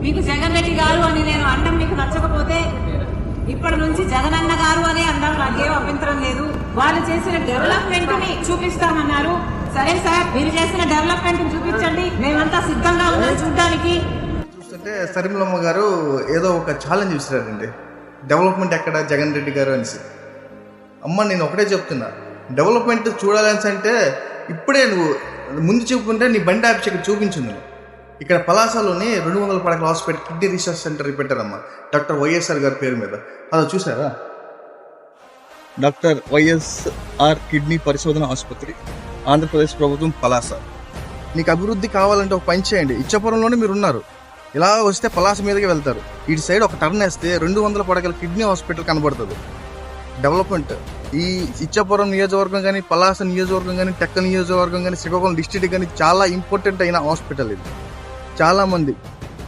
మీకు జగన్ రెడ్డి గారు అని నేను అనడం మీకు నచ్చకపోతే ఇప్పటి నుంచి జగనన్న గారు అని అనడం నాకేం అభ్యంతరం లేదు. వాళ్ళు చేసిన డెవలప్మెంట్ ని చూపిస్తామన్నారు. సరే సార్, మీరు చేసిన డెవలప్మెంట్ ని చూపించండి, మేమంతా సిద్ధంగా ఉన్నాం చూడడానికి. చూస్తుంటే సరిమలమ్మ గారు ఏదో ఒక ఛాలెంజ్ ఇస్తారండి, డెవలప్మెంట్ ఎక్కడ జగన్ రెడ్డి గారు అనేసి. అమ్మ నేను ఒకటే చెప్తున్నా, డెవలప్మెంట్ చూడాలని అంటే ఇప్పుడే నువ్వు ముందు చెప్పుకుంటే నీ బండి ఆఫీస్ ఇక్కడ చూపించింది. ఇక్కడ పలాసలోని 200 పడకల హాస్పిటల్ కిడ్నీ రీసెర్చ్ సెంటర్ పెట్టారమ్మా, డాక్టర్ వైఎస్ఆర్ గారి పేరు మీద. అదో చూసారా, డాక్టర్ వైఎస్ఆర్ కిడ్నీ పరిశోధన ఆసుపత్రి, ఆంధ్రప్రదేశ్ ప్రభుత్వం, పలాస. నీకు అభివృద్ధి కావాలంటే ఒక పని చేయండి, ఇచ్చాపురంలోనే మీరు ఉన్నారు, ఇలా వస్తే పలాస మీదకి వెళ్తారు, ఇటు సైడ్ ఒక టర్న్ వేస్తే 200 పడకల కిడ్నీ హాస్పిటల్ కనబడుతుంది. డెవలప్మెంట్ ఈ ఇచ్చాపురం నియోజకవర్గం కానీ, పలాస నియోజకవర్గం కానీ, టెక్క నియోజకవర్గం కానీ, శ్రీకాకుళం డిస్ట్రిక్ట్ కానీ చాలా ఇంపార్టెంట్ అయిన హాస్పిటల్ ఇది. చాలామంది